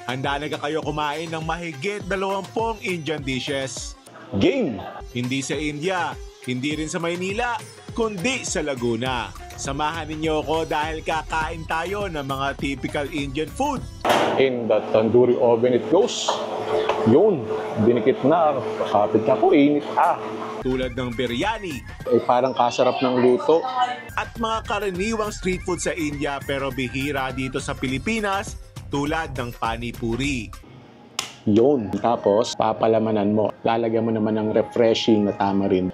Handa na kayo kumain ng mahigit 20 Indian dishes. Game! Hindi sa India, hindi rin sa Maynila, kundi sa Laguna. Samahan ninyo ako dahil kakain tayo ng mga typical Indian food. In the tandoori oven it goes. Yun, dinikit na. Kapit ka po, init Tulad ng biryani. Parang kasarap ng luto. At mga karaniwang street food sa India pero bihira dito sa Pilipinas tulad ng pani puri. Yun. Tapos, papalamanan mo. Lalagyan mo naman ng refreshing na tamarind.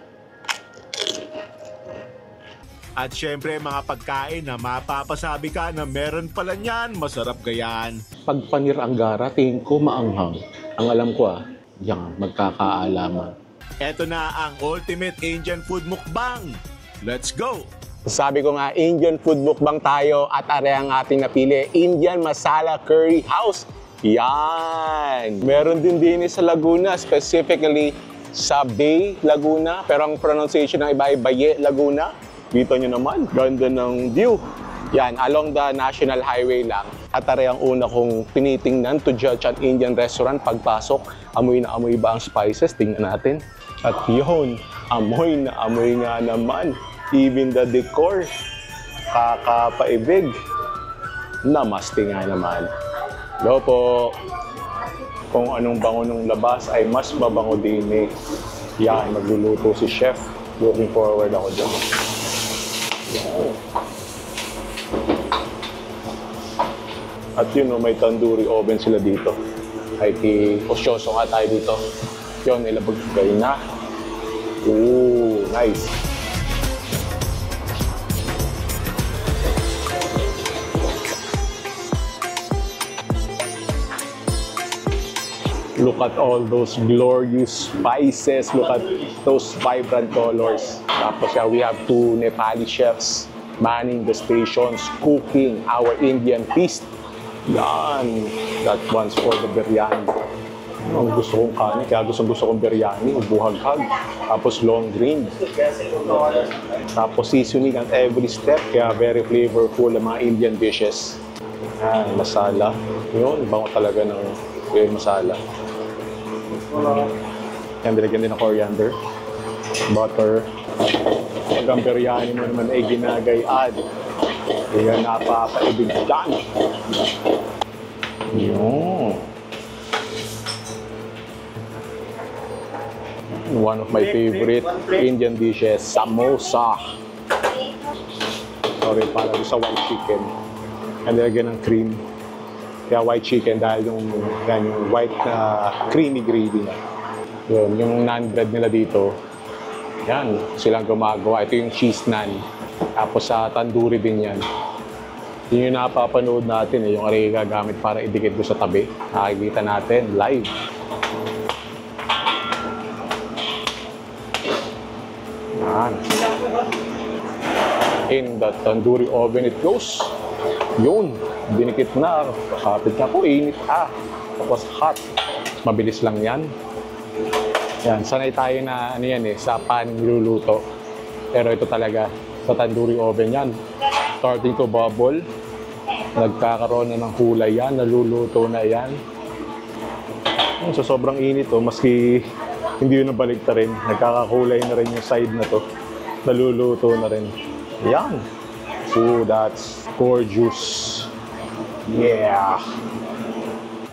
At syempre mga pagkain na mapapasabi ka na meron pala niyan, masarap gayan. Pag panir anggara, tingin ko maanghang. Ang alam ko yan, magkakaalaman. Ito na ang ultimate Indian food mukbang. Let's go! Sabi ko nga, Indian food mukbang tayo at are ang ating napili, Indian Masala Curry House. Yan! Meron din sa Laguna, specifically sa Bay, Laguna. Pero ang pronunciation ng iba ay Baye, Laguna. Dito nyo naman, ganda ng view. Yan, along the National Highway lang. At are ang una kong tinitingnan to judge an Indian restaurant pagpasok. Amoy na amoy ba ang spices? Tingnan natin. At yun, amoy na amoy nga naman. Even the decor, kakapaibig. Namaste nga naman. Hello po. Kung anong bango ng labas ay mas mabango din eh. Yan, magluluto si chef. Looking forward ako dyan. At yun, may tandoori oven sila dito. Ay, osyoso nga tayo dito. Yun, ilabagay na. Ooh, nice. Look at all those glorious spices. Look at those vibrant colors. Tapos we have two Nepali chefs manning the stations, cooking our Indian feast. Yan. That one's for the biryani. Ang gusto kong kanin, kaya gusto kong biryani, buhaghag. Tapos long green. Tapos seasoning at every step, kaya very flavorful ang mga Indian dishes. Yan, masala. Yun, bango talaga ng masala. Yan, dilagyan din ng coriander, butter. Pag ang biryani mo naman ay ginagayad, yan, napapaibig dyan. Yun. One of my favorite Indian dishes, samosa. Sorry, para sa white chicken. And nilagyan ng cream. Kaya white chicken dahil yung white na creamy gravy na. Yun, yung naan bread nila dito. Yan, silang gumagawa. Ito yung cheese naan. Tapos sa tandoori din yan. Yun yung napapanood natin, yung aray gagamit para idikit doon sa tabi. Nakikita natin live. Yan. In the tandoori oven it goes. Yun, dinikit na. Kapit ka po, init Tapos hot. Mabilis lang yan. Yan, sanay tayo na sa pan niluluto. Pero ito talaga, sa tandoori oven yan. Starting to bubble. Nagkakaroon na ng kulay yan. Naluluto na yan. So sobrang init maski hindi yun nabalik na rin. Nagkakakulay na rin yung side na to. Naluluto na rin. Yan. So that's gorgeous. Yeah.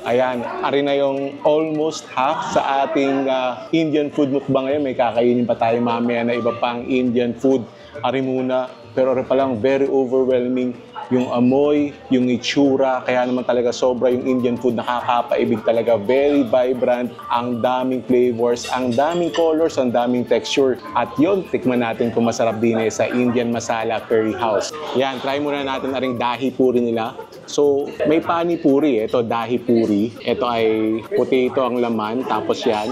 Ayan, ari na yung almost half sa ating Indian food mukbang ngayon. May kakainin pa tayo mamaya na iba pang Indian food. Ari muna. Pero ari pa lang, very overwhelming. Yung amoy, yung itsura, kaya naman talaga sobra yung Indian food, nakakapaibig talaga. Very vibrant, ang daming flavors, ang daming colors, ang daming texture. At yun, tikman natin kung masarap din sa Indian Masala Curry House. Yan, try muna natin na ring dahi puri nila. So, may pani puri. Ito, dahi puri. Ito ay potato ang laman. Tapos yan,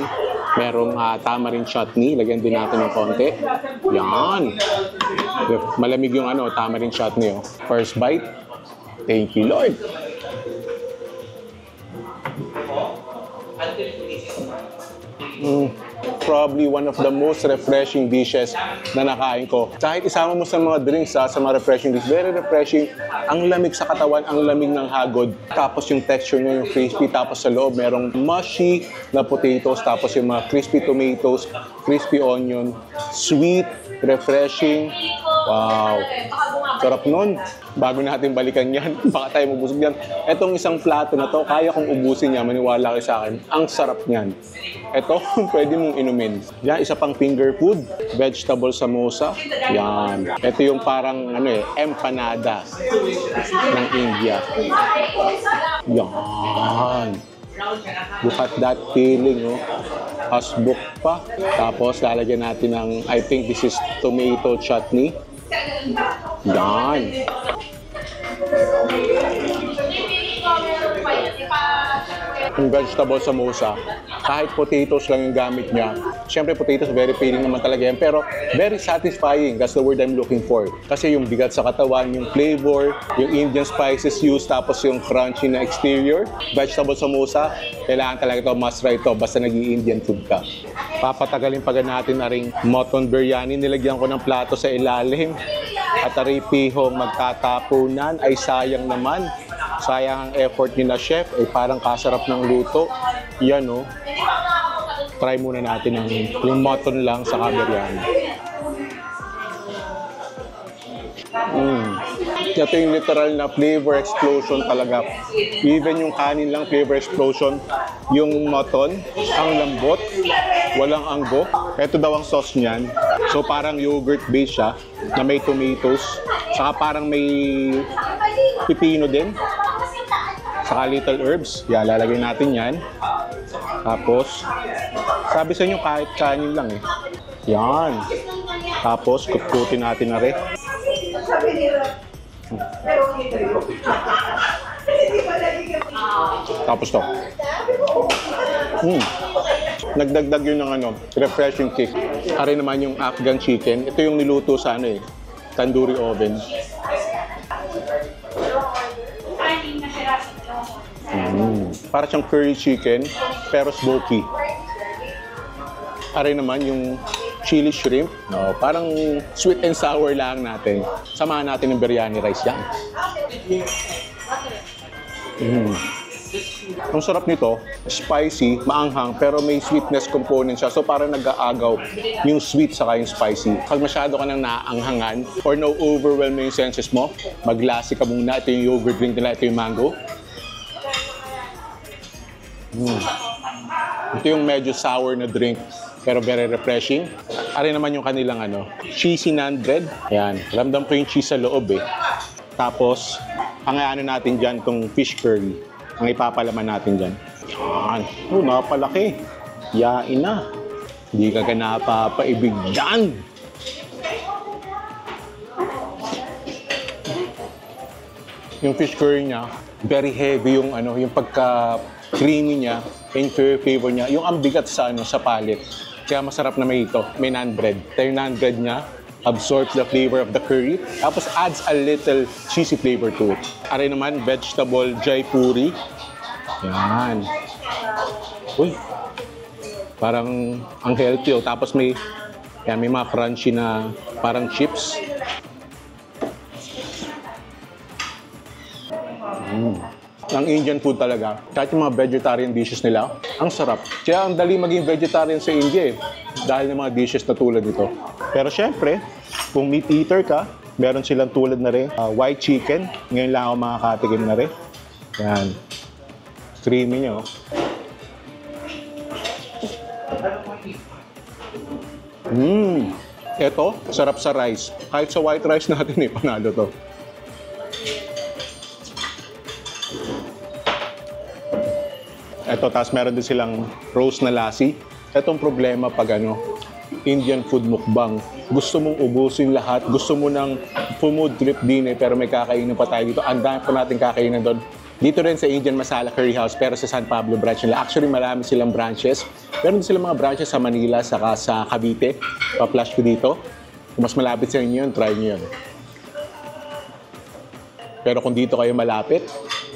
merong tamarind chutney. Lagyan din natin ng konti. Yan. Malamig yung tamarind chutney. First bite. Thank you, Lord. Probably one of the most refreshing dishes na nakain ko. Kahit isama mo sa mga drinks, sa mga refreshing dishes, very refreshing. Ang lamig sa katawan, ang lamig ng hagod. Tapos yung texture niya, yung crispy. Tapos sa loob, merong mushy na potatoes. Tapos yung mga crispy tomatoes, crispy onion, sweet, refreshing. Wow! Sarap nun. Bago natin balikan yan, baka tayo mabusog yan. Etong isang plato na to, kaya kong ubusin niya, maniwala kayo sa akin. Ang sarap niyan. Ito, pwede mong inumin. Yan, isa pang finger food, vegetable samosa. Yan. Ito yung parang empanada ng India. Yan. Look at that feeling, oh. Hasbuk pa. Tapos lalagyan natin ng, I think this is tomato chutney. Yan. Yung vegetable samosa, kahit potatoes lang yung gamit niya. Siyempre, potatoes, very filling naman talaga yan. Pero, very satisfying. That's the word I'm looking for. Kasi yung bigat sa katawan, yung flavor, yung Indian spices used, tapos yung crunchy na exterior. Vegetable samosa, kailangan talaga ito, must try ito, basta nag-i-Indian food ka. Papatagalin pa natin na ring mutton biryani. Nilagyan ko ng plato sa ilalim. At aripihong magtatapunan ay sayang naman. Sayang ang effort ni na chef, ay parang kasarap ng luto. Yan, oh. Try muna natin yung mutton lang sa biryani. Ito yung literal na flavor explosion talaga. Even yung kanin lang, flavor explosion. Yung mutton, ang lambot, walang anggo. Ito daw ang sauce niyan. So parang yogurt base siya na may tomatoes. Saka parang may pipino din. Saka little herbs. Yan, lalagay natin yan. Tapos, sabi sa inyo kahit kanin lang eh. Yan. Tapos, kutkutin natin na rin. Tapos to. Nagdagdag yun ng refreshing kick. Ari naman yung Afghan chicken. Ito yung niluto sa tandoori oven. Para siyang curry chicken, pero smoky. Ari naman yung chili shrimp. No, parang sweet and sour lang natin. Samahan natin ng biryani rice yan. Ang sarap nito, spicy, maanghang, pero may sweetness component siya. So parang nag-aagaw yung sweet saka yung spicy. Pag masyado ka nang naanghangan or no-overwhelm yung senses mo, maglasi ka muna. Ito yung yogurt drink nila, ito yung mango. Ito yung medyo sour na drink, pero very refreshing. Ari naman yung kanilang cheesy naan bread. Ayan, ramdam ko yung cheese sa loob eh. Tapos, ang natin dyan, itong fish curry. Ang ipapalaman natin dyan. Yan. Oh, napalaki. Yain na. Hindi ka napapaibig dyan. Yung fish curry niya, very heavy yung yung pagka-creamy niya, yung flavor niya. Yung ambigat sa palit. Kaya masarap na may naan bread. Yung naan bread niya absorbs the flavor of the curry, tapos adds a little cheesy flavor to it. Aray naman, vegetable jaipuri. Yan. Uy, parang ang healthy. Tapos may mga crunchy na parang chips. Ang Indian food talaga, kahit yung mga vegetarian dishes nila, ang sarap. Kaya ang dali maging vegetarian sa India dahil ng mga dishes na tulad nito. Pero syempre, kung meat eater ka, meron silang tulad na rin, white chicken. Ngayon lang ako makakatikim na rin. Yan. Creamy nyo. Ito, sarap sa rice. Kahit sa white rice natin panalo to. Ito, tapos meron din silang roast na lassi. Itong problema pag Indian food mukbang. Gusto mong ubusin lahat. Gusto mo ng food trip din pero may kakainin pa tayo dito. Ang dami pa natin kakainin doon. Dito rin sa Indian Masala Curry House pero sa San Pablo branch nila. Actually, marami silang branches. Meron din silang mga branches sa Manila, saka sa Cavite. Pa-flash ko dito. Kung mas malapit sa inyo yun, try nyo yun. Pero kung dito kayo malapit,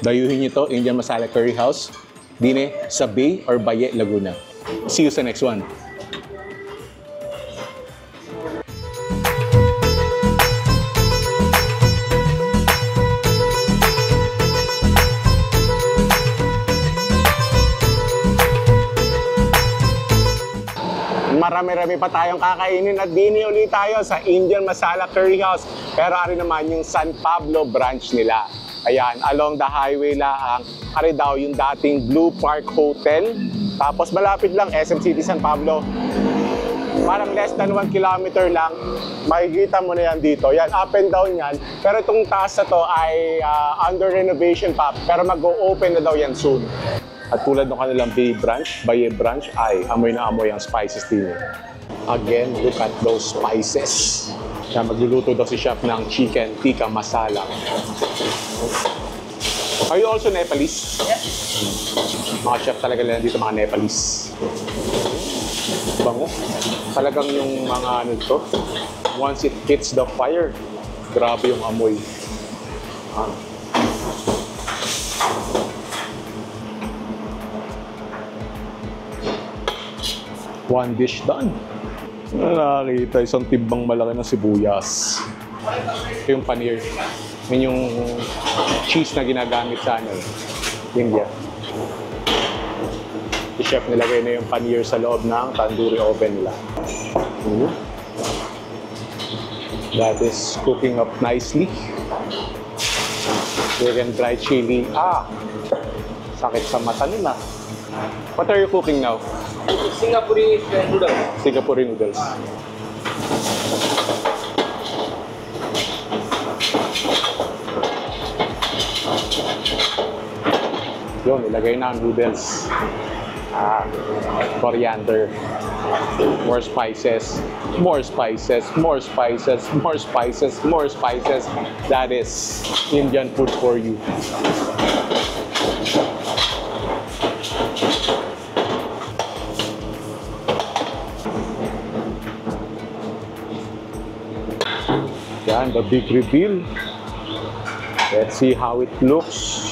dayuhin nyo to, Indian Masala Curry House. Dine sa Bay or Baye, Laguna. See you sa next one. Marami-rami pa tayong kakainin at dini ulit tayo sa Indian Masala Curry House. Pero ari naman yung San Pablo branch nila. Ayan, along the highway lang. Ari daw yung dating Blue Park Hotel. Tapos malapit lang SM City San Pablo. Parang less than 1 kilometer lang. Makikita mo na yan dito. Yan, up and down yan. Pero itong taas na to ay under renovation pa. Pero mag-o-open na daw yan soon. At tulad ng kanilang Baye branch, ay amoy na amoy ang spices din. Again, look at those spices. Kaya magluluto daw si chef ng chicken tikka masala. Are you also Nepalese? Yes. Mga chef talaga nila dito, mga Nepalese. Bango. Talagang yung mga ano to, once it hits the fire, grabe yung amoy. One dish done. Nakakita, isang timbang malaki ng sibuyas. Ito yung paneer. Yun yung cheese na ginagamit sa ano, India. Si chef nilagay na yung paneer sa loob ng tandoori oven nila. That is cooking up nicely. Chicken dry chili. Sakit sa mata nila. What are you cooking now? Singaporean noodles. Singapore noodles. Yun, ilagay na ang noodles. Coriander. More spices. More spices. More spices. More spices. More spices. That is Indian food for you. Yan, the big reveal. Let's see how it looks.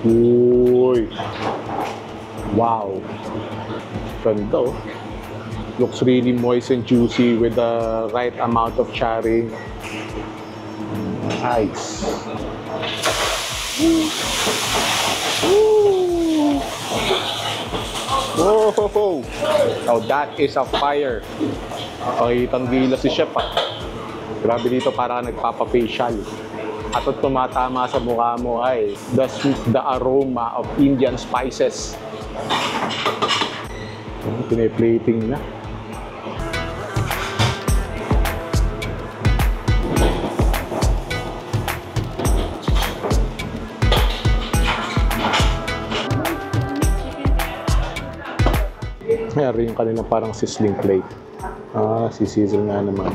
Uy. Wow. Ganda. Looks really moist and juicy with the right amount of cherry. Nice. Whoa! Oh, that is a fire. Kitang gila si chef Grabe dito, para nagpapa-facial. At ang tumatama sa mukha mo ay the aroma of Indian spices. Piniplating na. Mayroon yung kanina parang sizzling plate. Sisizzle nga naman.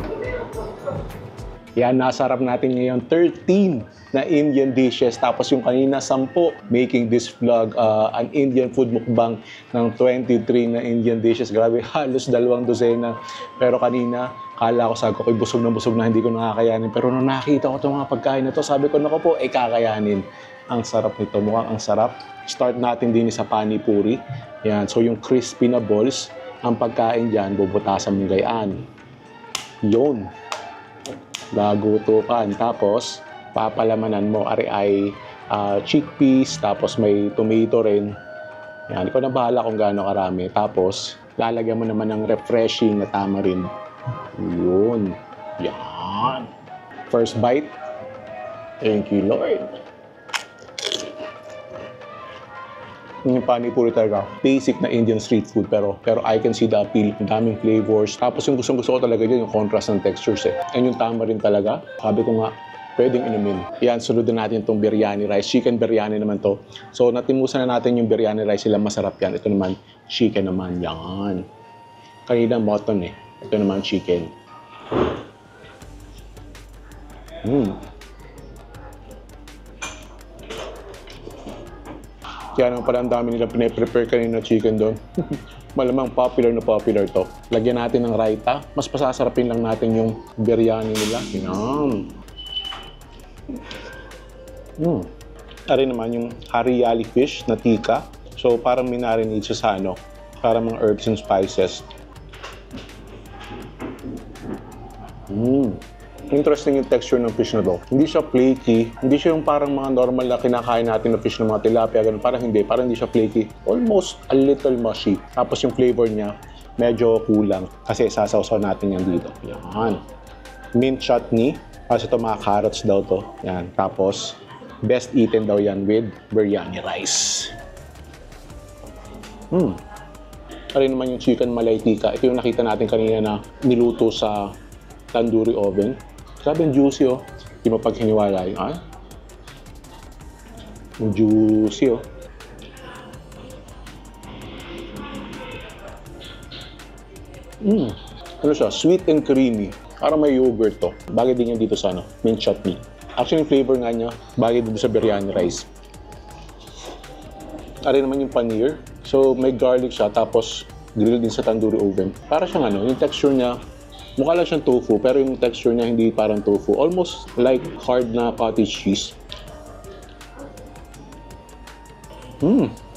Yan, nasarap natin ngayon 13 na Indian dishes. Tapos yung kanina 10, making this vlog an Indian food mukbang ng 23 na Indian dishes. Grabe, halos 2 dosena. Pero kanina, kala ko, sabi ko, busog na hindi ko nakakayanin. Pero nung nakita ko itong mga pagkain na to, sabi ko, naku po, kakayanin. Ang sarap nito, mukhang ang sarap. Start natin din sa pani puri. Yan, so yung crispy na balls, ang pagkain dyan, bubutasan mong gayaan. Yun. Gagutukan. Tapos, papalamanan mo. Ari ay chickpeas, tapos may tomato rin. Yan, ikaw na bahala kung gaano karami. Tapos, lalagyan mo naman ng refreshing na tamarind. Yun. Yan. First bite. Thank you, Lord. Yung pani puri talaga, basic na Indian street food, pero I can see the appeal. Ang daming flavors. Tapos yung gusto ko talaga dyan, yung contrast ng textures And yung tama rin talaga, sabi ko nga, pwedeng inumin. Yan, sunod na natin itong biryani rice. Chicken biryani naman to. So, natimusan na natin yung biryani rice. Sila masarap yan. Ito naman, chicken naman. Yan. Kanina mutton Ito naman, chicken. Kaya naman pala ang dami nilang pinaprepare kanina chicken doon. Malamang popular na popular to. Lagyan natin ng raita. Mas pasasarapin lang natin yung biryani nila. Ari naman yung hariyali fish na tikka. So, parang minarinate siya sa ano, parang mga herbs and spices. Interesting yung texture ng fish na to. Hindi siya flaky. Hindi siya yung parang mga normal na kinakain natin na fish ng mga tilapia. Ganun. Parang hindi. Parang hindi siya flaky. Almost a little mushy. Tapos yung flavor niya, medyo kulang. Kasi sasawsaw natin yan dito. Yan. Mint chutney. Kasi ito mga carrots daw to. Yan. Tapos, best eaten daw yan with biryani rice. Ari naman yung chicken malay tikka. Ito yung nakita natin kanina na niluto sa tandoori oven. Grabe yung juicy, oh. Hindi mo paghiniwala yung, yung juicy, oh. Ano siya? Sweet and creamy. Parang may yogurt to. Bagay din yan dito sa ano, mint chutney. Actually, yung flavor nga niya, bagay dito sa biryani rice. Ari naman yung paneer. So, may garlic siya, tapos grilled din sa tandoori oven. Para siyang ano, yung texture niya, mukha lang siyang tofu, pero yung texture niya hindi parang tofu. Almost like hard na cottage cheese.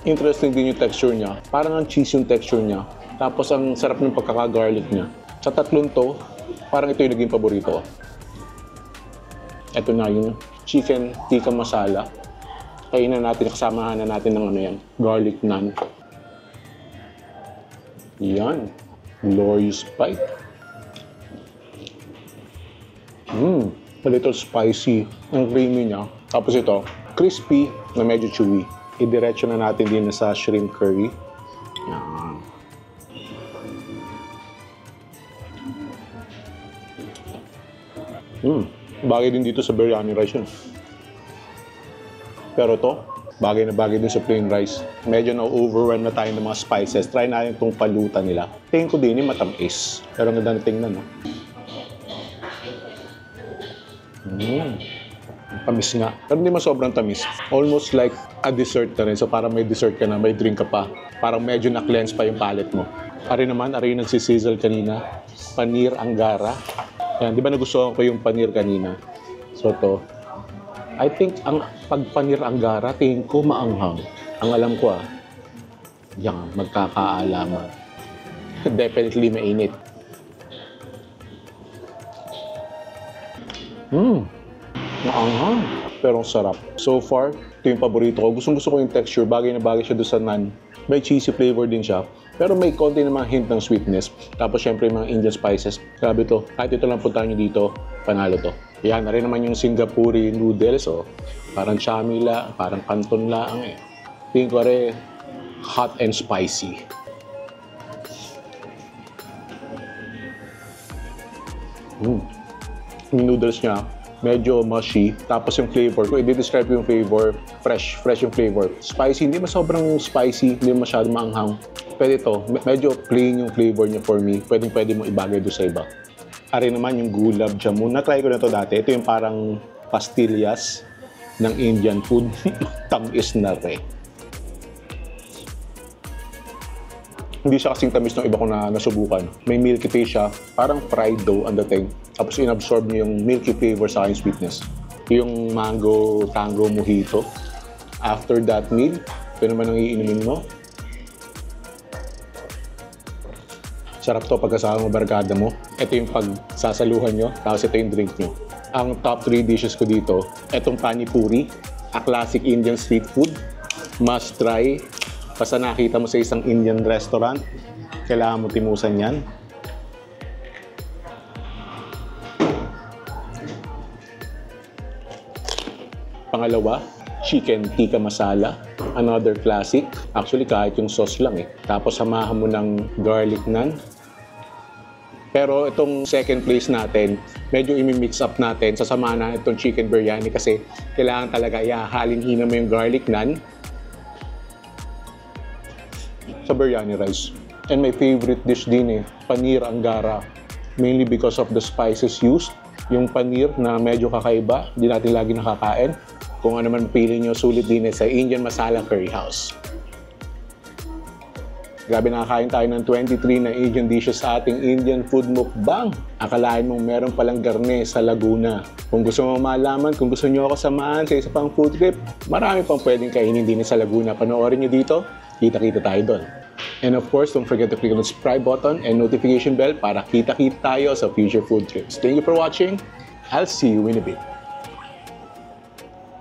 Interesting din yung texture niya. Parang ang cheese yung texture niya. Tapos ang sarap ng pagkaka-garlic niya. Sa tatlong to, parang ito yung naging paborito ko. Ito na yung chicken tikka masala. Kainan natin, kasamahan na natin ng ano yan, garlic naan. Yan. Glorious bite. A little spicy. Ang creamy niya. Tapos ito, crispy na medyo chewy. Idiretso na natin din sa shrimp curry. Yan. Bagay din dito sa biryani rice yun. Pero to, bagay na bagay din sa plain rice. Medyo na-overwhelm na tayo ng mga spices. Try natin itong palutan nila. Tingin ko din yung matamis. Pero ang ganda na tingnan, no? Tamis nga. Pero hindi man sobrang tamis. Almost like a dessert na rin. So parang may dessert ka na, may drink ka pa. Parang medyo na-cleanse pa yung palate mo. Ari naman, ari yung nagsisizzle kanina. Paneer Angara. Yan, di ba nagustuhan ko yung paneer kanina? So to, I think ang pag-paneer Angara, tingin ko maanghang. Ang alam ko yan, magkakaalaman. Definitely mainit. Maanghang, pero sarap. So far, ito yung paborito ko. Gusto ko yung texture. Bagay na bagay siya doon sa naan. May cheesy flavor din siya. Pero may konti namang hint ng sweetness. Tapos syempre yung mga Indian spices. Grabe to. Kahit ito lang puntahan nyo dito, panalo to. Yan, na rin naman yung Singapore noodles. Oh. Parang chami la, parang canton laang eh. Tingin ko rin, hot and spicy. Yung noodles niya, medyo mushy. Tapos yung flavor, kung i-describe yung flavor, fresh yung flavor. Spicy, hindi ba sobrang spicy, hindi masyadong maanghang. Pwede ito, medyo plain yung flavor niya for me. Pwede mo ibagay doon sa iba. Ari naman yung gulab jamun. Na-try ko na ito dati. Ito yung parang pastillas ng Indian food. Tamis na rin. Hindi siya kasing tamis ng iba ko na nasubukan. May milky taste siya. Parang fried dough ang dating. Tapos inabsorb niya yung milky flavor sa aking sweetness. Yung mango tango mojito. After that meal, ito naman ang iinumin mo. Sarap to pagkasama mo barkada mo. Ito yung pagsasaluhan nyo, tapos ito yung drink nyo. Ang top 3 dishes ko dito, itong pani puri, a classic Indian street food. Must try. Basta nakita mo sa isang Indian restaurant, kailangan mo timusan yan. Pangalawa, chicken tikka masala. Another classic. Actually, kahit yung sauce lang eh. Tapos samahan mo ng garlic naan. Pero itong second place natin, medyo imi-mix up natin. Sasamahan na itong chicken biryani kasi kailangan talaga halin-hina mo yung garlic naan sa biryani rice. And my favorite dish din paneer Angara. Mainly because of the spices used. Yung paneer na medyo kakaiba, hindi natin lagi nakakain. Kung ano man pili nyo, sulit din sa Indian Masala Curry House. Grabe, nakakain tayo ng 23 na Asian dishes sa ating Indian food mukbang. Akalain mong meron palang garne sa Laguna. Kung gusto mo malaman, kung gusto nyo ako samahan sa isa pang food trip, marami pang pwedeng kainin din sa Laguna. Panoorin nyo dito, kita-kita tayo doon. And of course, don't forget to click on the subscribe button and notification bell para kita-kita tayo sa future food trips. Thank you for watching. I'll see you in a bit.